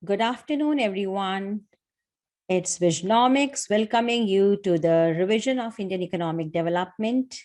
Good afternoon, everyone. It's Vishnomics welcoming you to the revision of Indian economic development.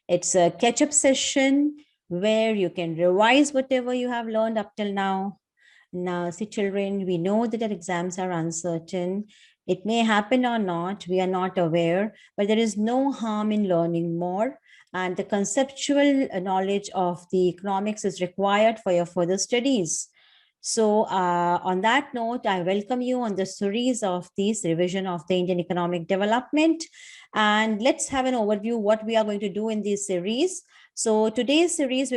It's a catch-up session where you can revise whatever you have learned up till now. Now, see, children, we know that our exams are uncertain. It may happen or not, we are not aware, but there is no harm in learning more. And the conceptual knowledge of the economics is required for your further studies. So on that note, I welcome you on the series of this revision of the Indian economic development. And let's have an overview what we are going to do in this series. So today's session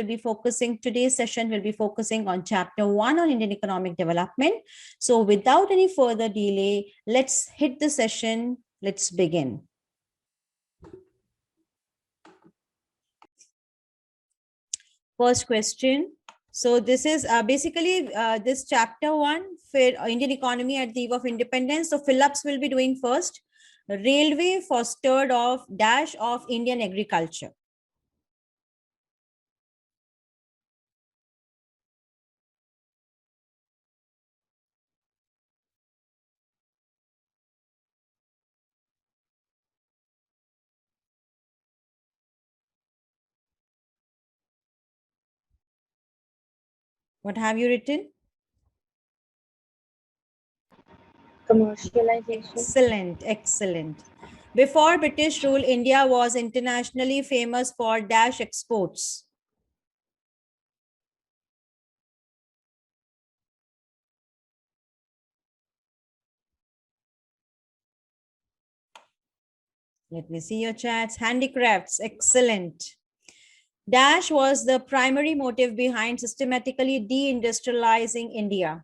will be focusing on chapter 1 on Indian economic development. So without any further delay, let's hit the session. Let's begin. First question. So this is basically this chapter 1 for Indian economy at the eve of independence. So Phillips will be doing first. Railway fostered of dash of Indian agriculture. What have you written? Commercialization. Excellent. Before British rule, India was internationally famous for dash exports. Let me see your chats. Handicrafts, excellent. Dash was the primary motive behind systematically de-industrializing India.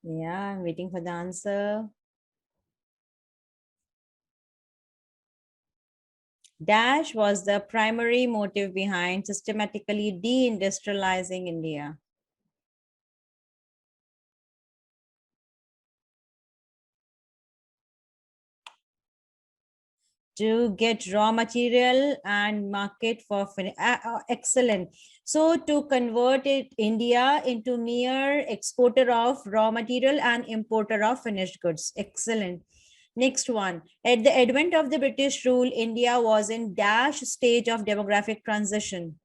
Yeah, I'm waiting for the answer. Dash was the primary motive behind systematically de-industrializing India. To get raw material and market for excellent. So to convert India into mere exporter of raw material and importer of finished goods. Excellent. Next one. At the advent of the British rule, India was in dash stage of demographic transition.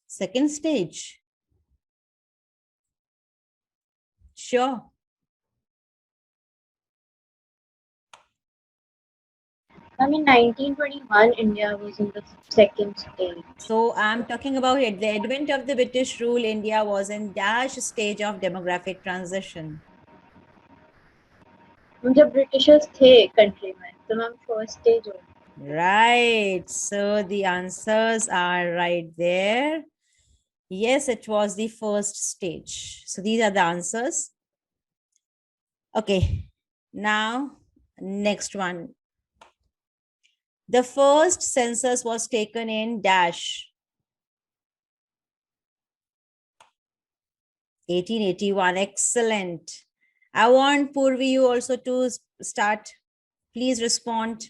Second stage. Sure. In 1921, India was in the second stage. So I'm talking about it. The advent of the British rule, India was in dash stage of demographic transition. जब Britishers थे country में तो ma'am first stage हो. Right. So the answers are right there. Yes, it was the first stage. So these are the answers. Okay. Now, next one. The first census was taken in dash 1881. Excellent. I want Purvi you also to start. Please respond.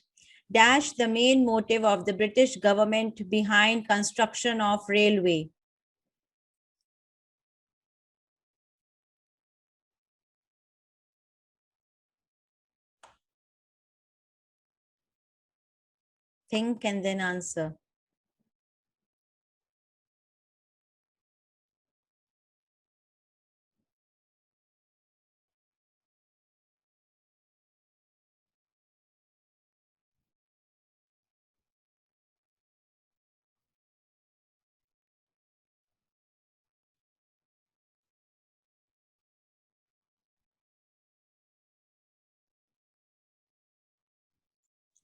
Dash the main motive of the British government behind construction of railway. Think and then answer.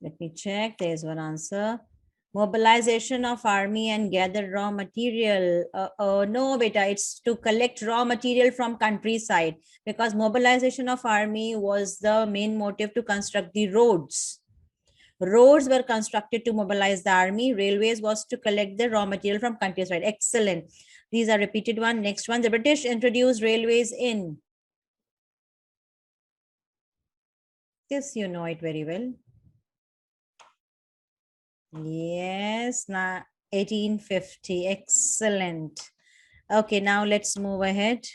Let me check. There's one answer. Mobilization of army and gather raw material. No, beta, it's to collect raw material from countryside because mobilization of army was the main motive to construct the roads. Roads were constructed to mobilize the army. Railways was to collect the raw material from countryside. Excellent. These are repeated one. Next one. The British introduced railways in. This you know it very well. Yes, 1850. Excellent. Okay, now let's move ahead.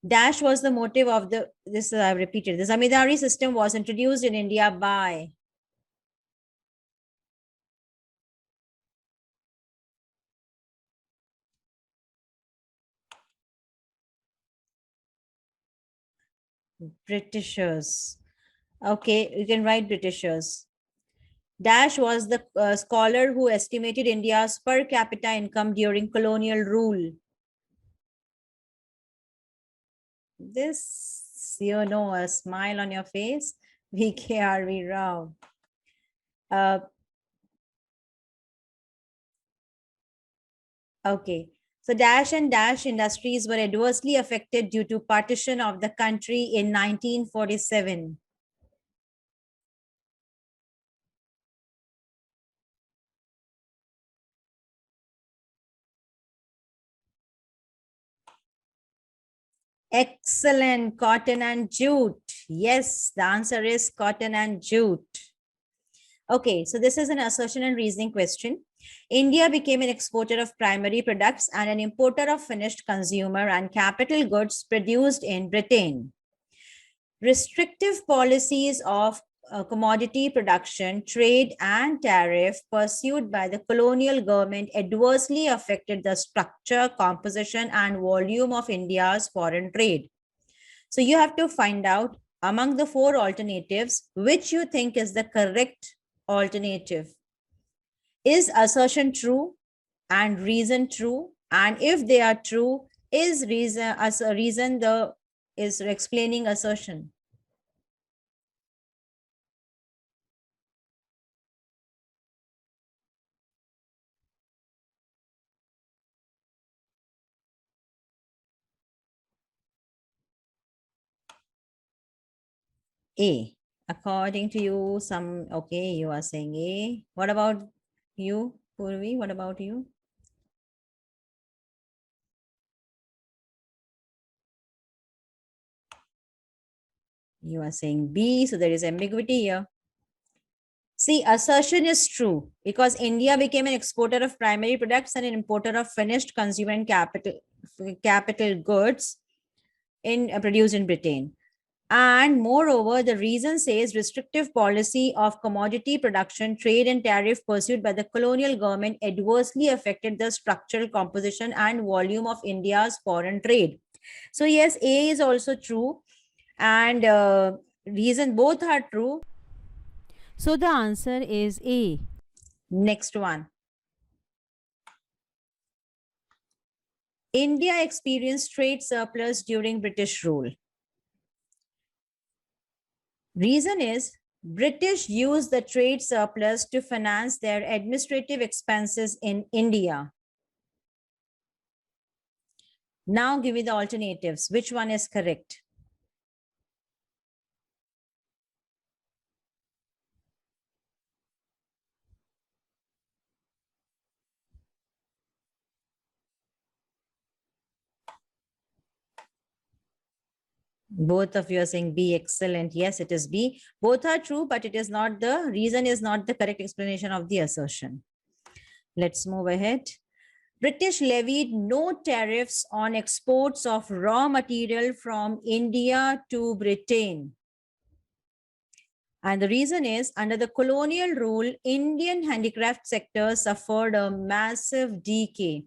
Dash was the motive of this I've repeated. The Zamindari system was introduced in India by. Britishers. Okay, you can write Britishers. Dash was the scholar who estimated India's per capita income during colonial rule. This, you know, a smile on your face. V.K.R.V. Rao. Uh, okay. So Dash and Dash industries were adversely affected due to partition of the country in 1947. Excellent. Cotton and jute. Yes, the answer is cotton and jute. Okay, so this is an assertion and reasoning question. India became an exporter of primary products and an importer of finished consumer and capital goods produced in Britain. Restrictive policies of commodity production, trade, and tariff pursued by the colonial government adversely affected the structure, composition, and volume of India's foreign trade. So you have to find out among the four alternatives which you think is the correct alternative. Is assertion true and reason true? And if they are true, is reason as a reason the is explaining assertion? A. According to you, some okay, you are saying A. What about you, Purvi? What about you? You are saying B, so there is ambiguity here. See, assertion is true because India became an exporter of primary products and an importer of finished consumer and capital goods in produced in Britain. And moreover, the reason says restrictive policy of commodity production, trade, and tariff pursued by the colonial government adversely affected the structural composition and volume of India's foreign trade. So, yes, A is also true, and reason both are true. So, the answer is A. Next one. India experienced trade surplus during British rule. Reason is British used the trade surplus to finance their administrative expenses in India. Now give me the alternatives. Which one is correct? Both of you are saying B. Excellent. Yes, it is B. Both are true, but it is not the reason is not the correct explanation of the assertion. Let's move ahead. British levied no tariffs on exports of raw material from India to Britain. And the reason is under the colonial rule, Indian handicraft sector suffered a massive decay.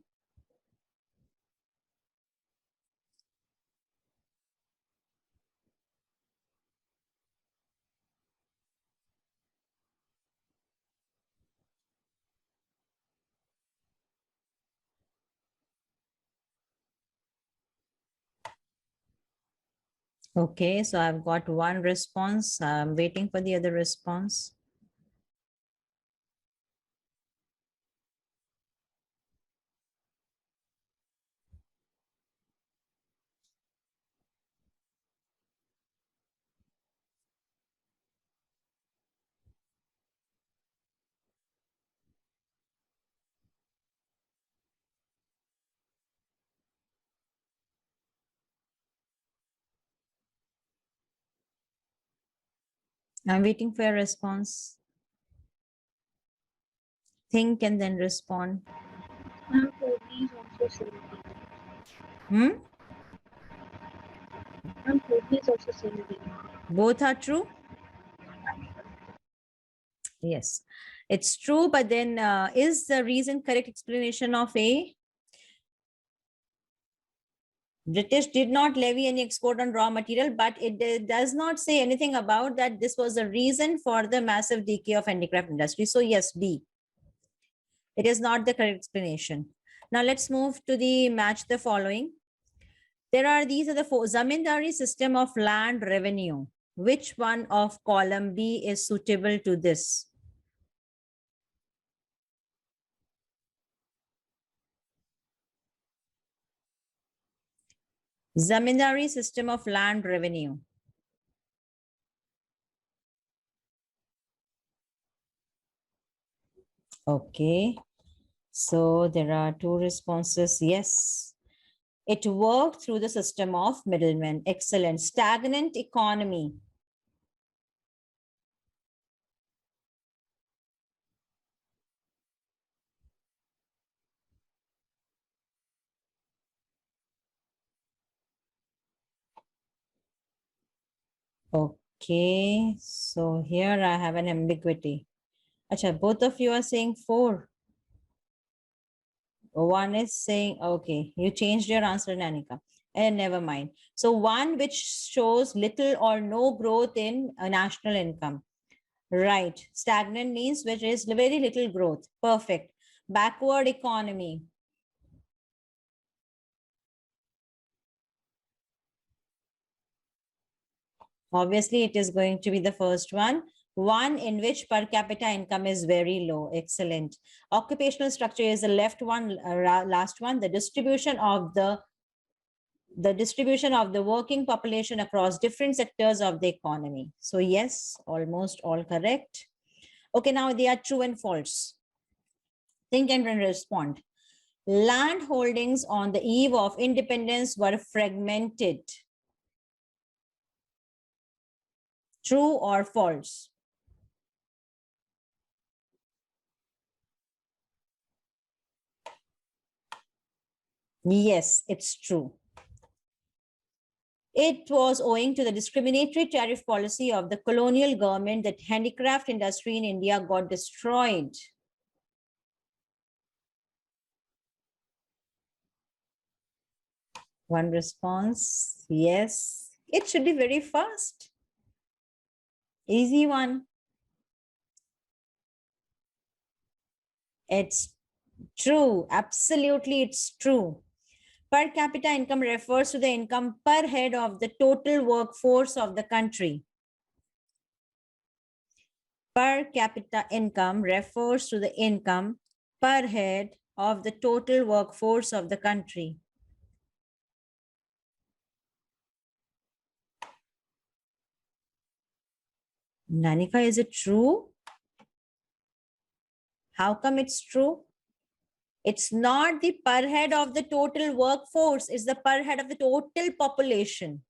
Okay, so I've got one response. I'm waiting for the other response. I'm waiting for your response. Think and then respond. Ma'am, 40 is also 70. Hmm? Ma'am, 40 is also 70. Both are true? Yes, it's true. But then is the reason correct explanation of A? British did not levy any export on raw material, but it does not say anything about that this was the reason for the massive decay of handicraft industry. So yes, B. It is not the correct explanation. Now let's move to the match the following. These are the four. Zamindari system of land revenue. Which one of column B is suitable to this? Zamindari system of land revenue. Okay. So there are two responses. Yes. It worked through the system of middlemen. Excellent. Stagnant economy. Okay. So here I have an ambiguity. Acha, both of you are saying 4. One is saying, okay, you changed your answer, Nanika. And never mind. So one which shows little or no growth in national income. Right. Stagnant means which is very little growth. Perfect. Backward economy. Obviously, it is going to be the first one. One in which per capita income is very low. Excellent. Occupational structure is the left one, last one. The distribution of the working population across different sectors of the economy. So yes, almost all correct. Okay, now they are true and false. Think and then respond. Land holdings on the eve of independence were fragmented. True or false? Yes, it's true. It was owing to the discriminatory tariff policy of the colonial government that handicraft industry in India got destroyed. One response, yes. It should be very fast. Easy one. It's true. Absolutely, it's true. Per capita income refers to the income per head of the total workforce of the country. Per capita income refers to the income per head of the total workforce of the country. Nanika, is it true? How come it's true? It's not the per head of the total workforce, it's the per head of the total population.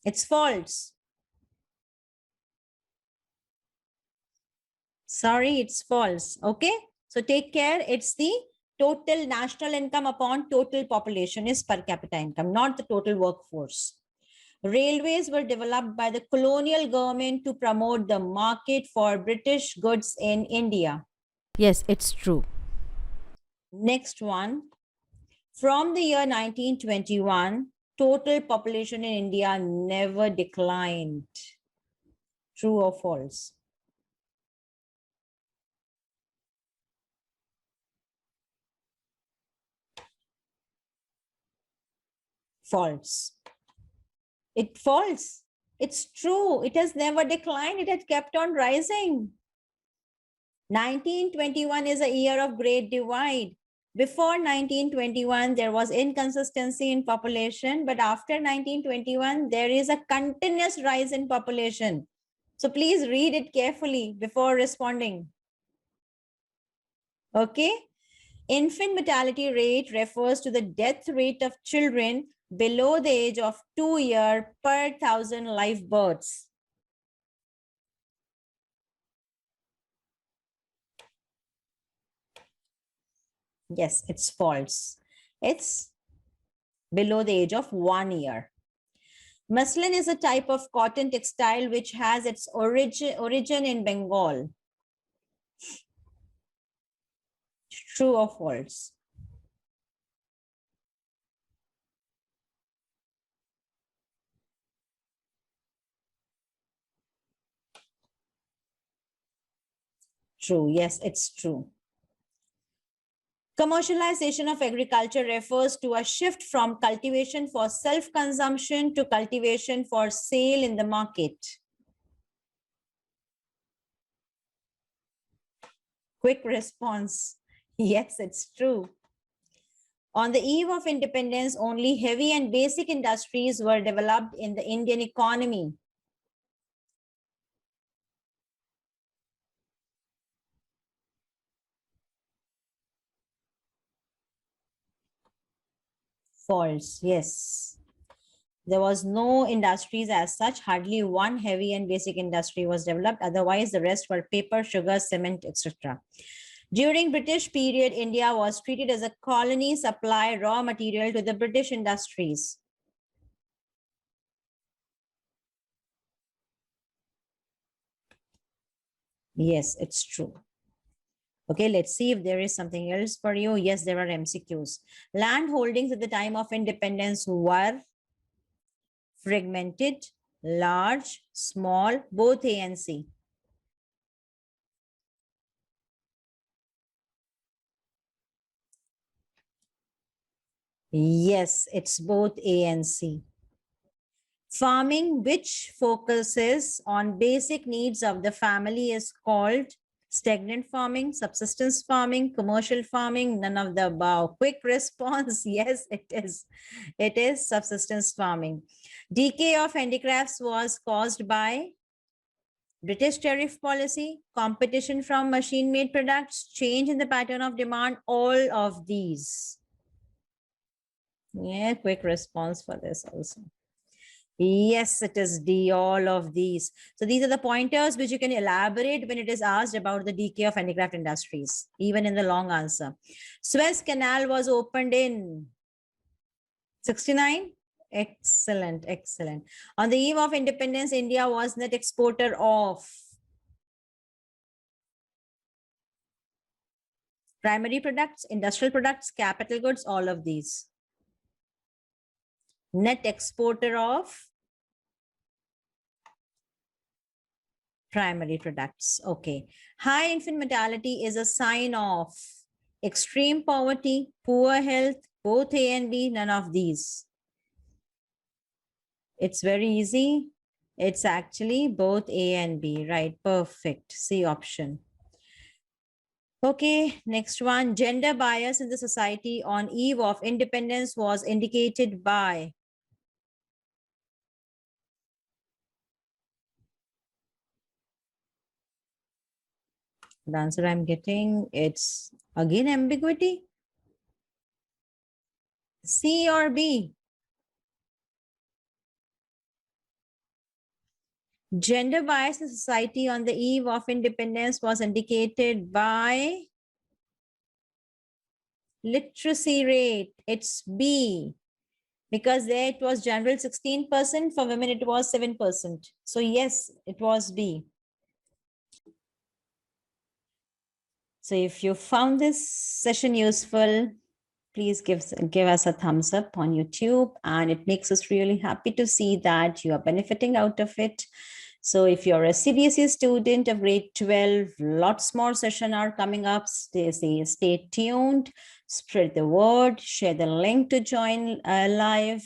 It's false. Sorry, it's false. Okay. So take care. It's the total national income upon total population is per capita income, not the total workforce. Railways were developed by the colonial government to promote the market for British goods in India. Yes, it's true. Next one. From the year 1921, total population in India never declined. True or false? False. It false. It's true. It has never declined. It has kept on rising. 1921 is a year of great divide. Before 1921, there was inconsistency in population, but after 1921, there is a continuous rise in population. So please read it carefully before responding. Okay. Infant mortality rate refers to the death rate of children below the age of 2 years per 1,000 live births. Yes, it's false. It's below the age of 1 year. Muslin is a type of cotton textile which has its origin in Bengal. True or false? True. Yes, it's true. Commercialization of agriculture refers to a shift from cultivation for self-consumption to cultivation for sale in the market. Quick response. Yes, it's true. On the eve of independence, only heavy and basic industries were developed in the Indian economy. False. Yes. There was no industries as such. Hardly one heavy and basic industry was developed. Otherwise, the rest were paper, sugar, cement, etc. During British period, India was treated as a colony, supply raw material to the British industries. Yes, it's true. Okay, let's see if there is something else for you. Yes, there are MCQs. Land holdings at the time of independence were fragmented, large, small, both A and C. Yes, it's both A and C. Farming, which focuses on basic needs of the family, is called stagnant farming, subsistence farming, commercial farming, none of the above. Quick response, yes, it is. It is subsistence farming. Decay of handicrafts was caused by British tariff policy, competition from machine-made products, change in the pattern of demand, all of these. Yeah, quick response for this also. Yes, it is D, all of these. So these are the pointers which you can elaborate when it is asked about the decay of handicraft industries, even in the long answer. Suez Canal was opened in 69. Excellent, excellent. On the eve of independence, India was net exporter of primary products, industrial products, capital goods, all of these. Net exporter of primary products. Okay. High infant mortality is a sign of extreme poverty, poor health, both A and B, none of these. It's very easy. It's actually both A and B, right? Perfect. C option. Okay, next one. Gender bias in the society on eve of independence was indicated by the answer I'm getting, it's again ambiguity. C or B? Gender bias in society on the eve of independence was indicated by literacy rate. It's B. Because there it was general 16%, for women it was 7%. So yes, it was B. So if you found this session useful, please give us a thumbs up on YouTube, and it makes us really happy to see that you are benefiting out of it. So if you're a CBSE student of grade 12, lots more sessions are coming up. Stay tuned, spread the word, share the link to join live.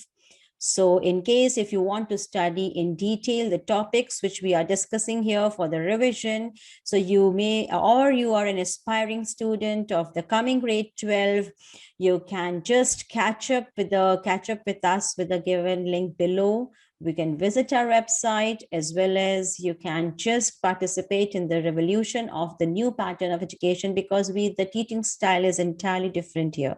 So in case if you want to study in detail the topics which we are discussing here for the revision, so you may, or you are an aspiring student of the coming grade 12, you can just catch up with us with the given link below. We can visit our website, as well as you can just participate in the revolution of the new pattern of education, because the teaching style is entirely different here.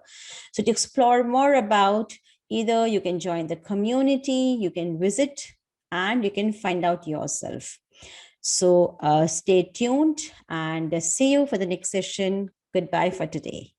So to explore more about Either you can join the community, you can visit, and you can find out yourself. So stay tuned and see you for the next session. Goodbye for today.